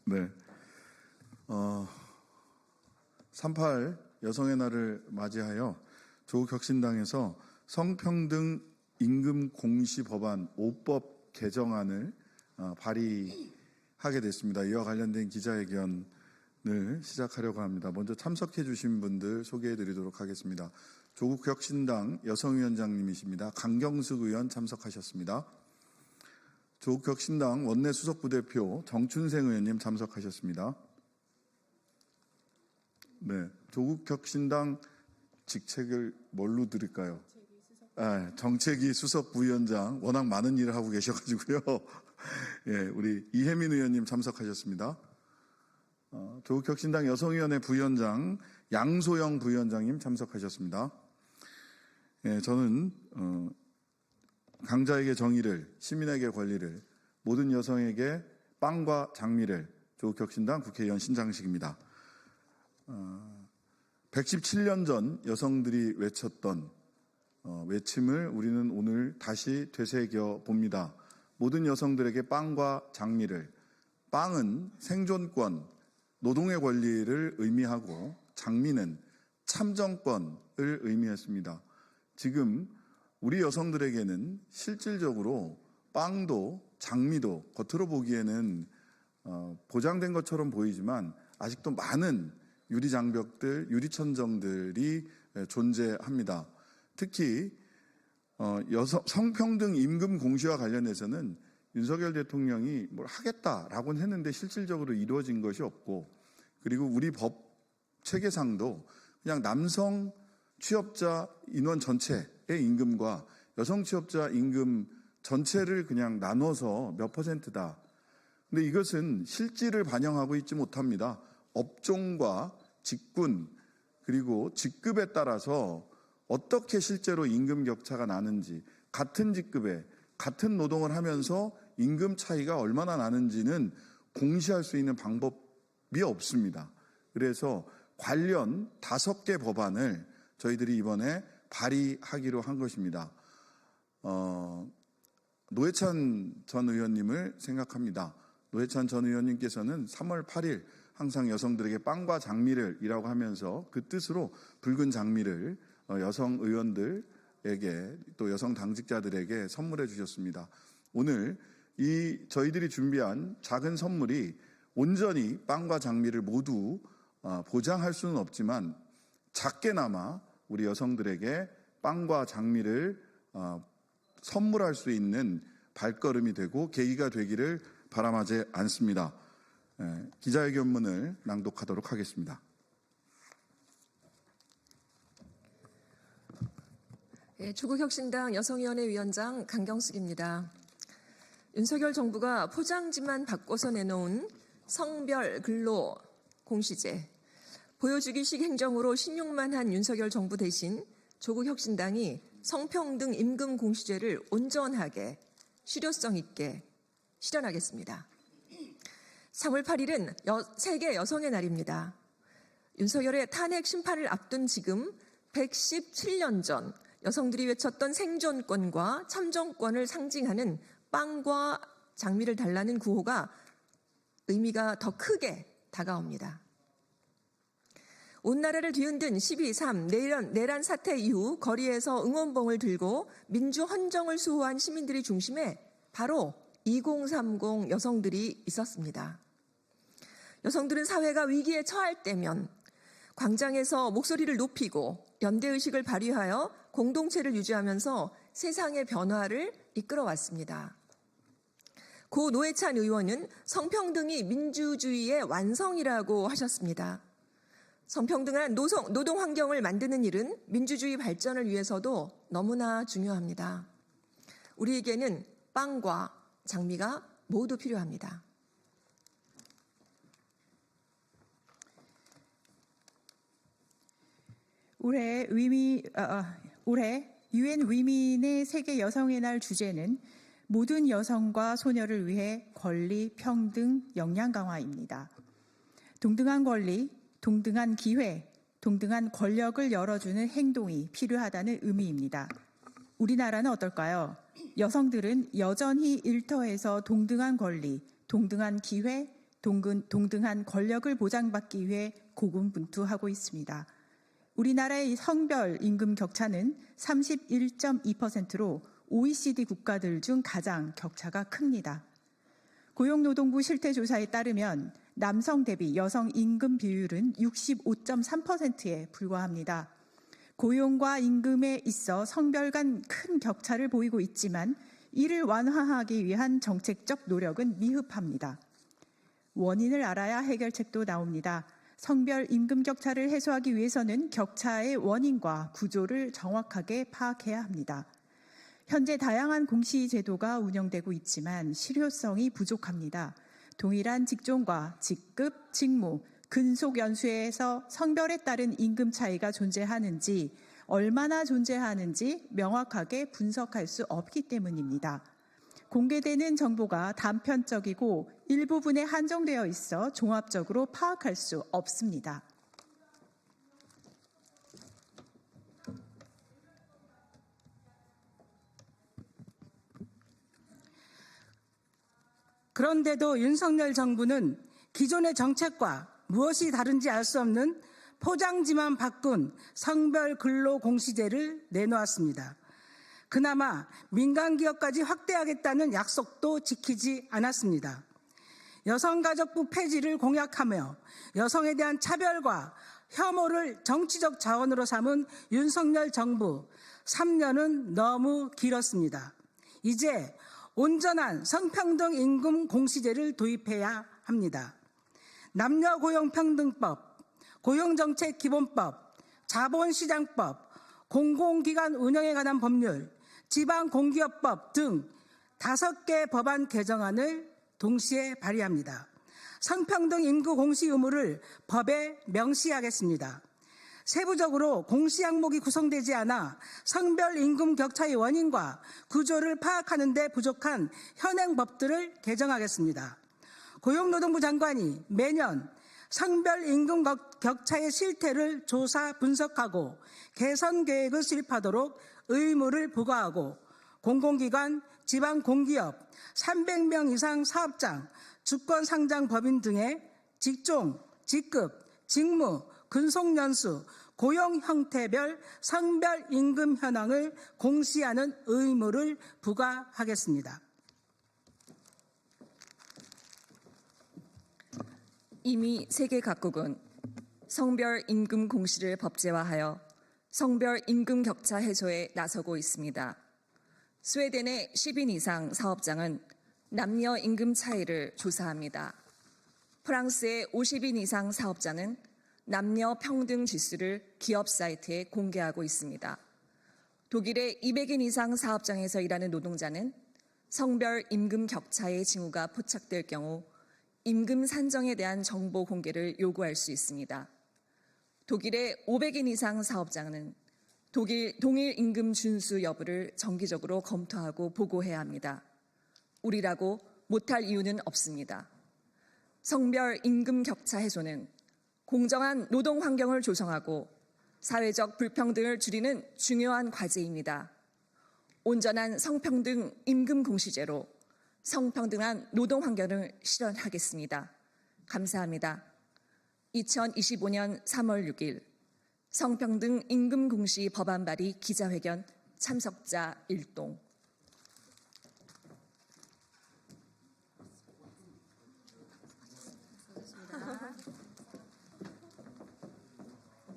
네. 3.8 여성의 날을 맞이하여 조국혁신당에서 성평등 임금 공시 법안 5법 개정안을 발의하게 됐습니다. 이와 관련된 기자회견을 시작하려고 합니다. 먼저 참석해 주신 분들 소개해 드리도록 하겠습니다. 조국혁신당 여성위원장님이십니다. 강경숙 의원 참석하셨습니다. 조국혁신당 원내 수석부대표 정춘생 의원님 참석하셨습니다. 네, 조국혁신당 직책을 뭘로 드릴까요? 정책위 수석부위원장, 워낙 많은 일을 하고 계셔가지고요. 예, 우리 이혜민 의원님 참석하셨습니다. 조국혁신당 여성위원회 부위원장 양소영 부위원장님 참석하셨습니다. 예, 저는 강자에게 정의를, 시민에게 권리를, 모든 여성에게 빵과 장미를, 조국혁신당 국회의원 신장식입니다. 117년 전 여성들이 외쳤던 외침을 우리는 오늘 다시 되새겨 봅니다. 모든 여성들에게 빵과 장미를. 빵은 생존권, 노동의 권리를 의미하고 장미는 참정권을 의미했습니다. 지금 우리 여성들에게는 실질적으로 빵도 장미도 겉으로 보기에는 보장된 것처럼 보이지만 아직도 많은 유리장벽들, 유리천정들이 존재합니다. 특히 성평등 임금 공시와 관련해서는 윤석열 대통령이 뭘 하겠다라고는 했는데 실질적으로 이루어진 것이 없고, 그리고 우리 법 체계상도 그냥 남성 취업자 인원 전체의 임금과 여성 취업자 임금 전체를 그냥 나눠서 몇 %다. 근데 이것은 실질을 반영하고 있지 못합니다. 업종과 직군 그리고 직급에 따라서 어떻게 실제로 임금 격차가 나는지, 같은 직급에 같은 노동을 하면서 임금 차이가 얼마나 나는지는 공시할 수 있는 방법이 없습니다. 그래서 관련 5개 법안을 저희들이 이번에 발의하기로 한 것입니다. 노회찬 전 의원님을 생각합니다. 노회찬 전 의원님께서는 3월 8일 항상 여성들에게 빵과 장미를 이라고 하면서 그 뜻으로 붉은 장미를 여성 의원들에게 또 여성 당직자들에게 선물해 주셨습니다. 오늘 이 저희들이 준비한 작은 선물이 온전히 빵과 장미를 모두 보장할 수는 없지만 작게나마 우리 여성들에게 빵과 장미를 선물할 수 있는 발걸음이 되고 계기가 되기를 바람하지 않습니다. 기자회견문을 낭독하도록 하겠습니다. 조국혁신당 여성위원회 위원장 강경숙입니다. 윤석열 정부가 포장지만 바꿔서 내놓은 성별 근로 공시제, 보여주기식 행정으로 신용만 한 윤석열 정부 대신 조국혁신당이 성평등 임금 공시제를 온전하게 실효성 있게 실현하겠습니다. 3월 8일은 세계 여성의 날입니다. 윤석열의 탄핵 심판을 앞둔 지금 117년 전 여성들이 외쳤던 생존권과 참정권을 상징하는 빵과 장미를 달라는 구호가 의미가 더 크게 다가옵니다. 온 나라를 뒤흔든 12.3 내란 사태 이후 거리에서 응원봉을 들고 민주 헌정을 수호한 시민들의 중심에 바로 2030 여성들이 있었습니다. 여성들은 사회가 위기에 처할 때면 광장에서 목소리를 높이고 연대의식을 발휘하여 공동체를 유지하면서 세상의 변화를 이끌어왔습니다. 고 노회찬 의원은 성평등이 민주주의의 완성이라고 하셨습니다. 성평등한 노동 환경을 만드는 일은 민주주의 발전을 위해서도 너무나 중요합니다. 우리에게는 빵과 장미가 모두 필요합니다. 올해 UN 위민의 세계 여성의 날 주제는 모든 여성과 소녀를 위해 권리, 평등, 역량 강화입니다. 동등한 권리, 동등한 기회, 동등한 권력을 열어주는 행동이 필요하다는 의미입니다. 우리나라는 어떨까요? 여성들은 여전히 일터에서 동등한 권리, 동등한 기회, 동등한 권력을 보장받기 위해 고군분투하고 있습니다. 우리나라의 성별 임금 격차는 31.2%로 OECD 국가들 중 가장 격차가 큽니다. 고용노동부 실태조사에 따르면 남성 대비 여성 임금 비율은 65.3%에 불과합니다. 고용과 임금에 있어 성별 간 큰 격차를 보이고 있지만 이를 완화하기 위한 정책적 노력은 미흡합니다. 원인을 알아야 해결책도 나옵니다. 성별 임금 격차를 해소하기 위해서는 격차의 원인과 구조를 정확하게 파악해야 합니다. 현재 다양한 공시 제도가 운영되고 있지만 실효성이 부족합니다. 동일한 직종과 직급, 직무, 근속 연수에서 성별에 따른 임금 차이가 존재하는지, 얼마나 존재하는지 명확하게 분석할 수 없기 때문입니다. 공개되는 정보가 단편적이고 일부분에 한정되어 있어 종합적으로 파악할 수 없습니다. 그런데도 윤석열 정부는 기존의 정책과 무엇이 다른지 알 수 없는 포장지만 바꾼 성별 근로 공시제를 내놓았습니다. 그나마 민간기업까지 확대하겠다는 약속도 지키지 않았습니다. 여성가족부 폐지를 공약하며 여성에 대한 차별과 혐오를 정치적 자원으로 삼은 윤석열 정부 3년은 너무 길었습니다. 이제 온전한 성평등 임금 공시제를 도입해야 합니다. 남녀고용평등법, 고용정책기본법, 자본시장법, 공공기관 운영에 관한 법률, 지방공기업법 등 5개 법안 개정안을 동시에 발의합니다. 성평등 임금 공시 의무를 법에 명시하겠습니다. 세부적으로 공시 항목이 구성되지 않아 성별 임금 격차의 원인과 구조를 파악하는 데 부족한 현행 법들을 개정하겠습니다. 고용노동부 장관이 매년 성별 임금 격차의 실태를 조사 분석하고 개선 계획을 수립하도록 의무를 부과하고 공공기관, 지방공기업, 300명 이상 사업장, 주권상장법인 등의 직종, 직급, 직무, 근속연수, 고용 형태별 성별 임금 현황을 공시하는 의무를 부과하겠습니다. 이미 세계 각국은 성별 임금 공시를 법제화하여 성별 임금 격차 해소에 나서고 있습니다. 스웨덴의 10인 이상 사업장은 남녀 임금 차이를 조사합니다. 프랑스의 50인 이상 사업자는 남녀 평등 지수를 기업 사이트에 공개하고 있습니다. 독일의 200인 이상 사업장에서 일하는 노동자는 성별 임금 격차의 징후가 포착될 경우 임금 산정에 대한 정보 공개를 요구할 수 있습니다. 독일의 500인 이상 사업장은 동일 임금 준수 여부를 정기적으로 검토하고 보고해야 합니다. 우리라고 못할 이유는 없습니다. 성별 임금 격차 해소는 공정한 노동 환경을 조성하고 사회적 불평등을 줄이는 중요한 과제입니다. 온전한 성평등 임금 공시제로 성평등한 노동 환경을 실현하겠습니다. 감사합니다. 2025년 3월 6일 성평등 임금 공시 법안 발의 기자회견 참석자 1동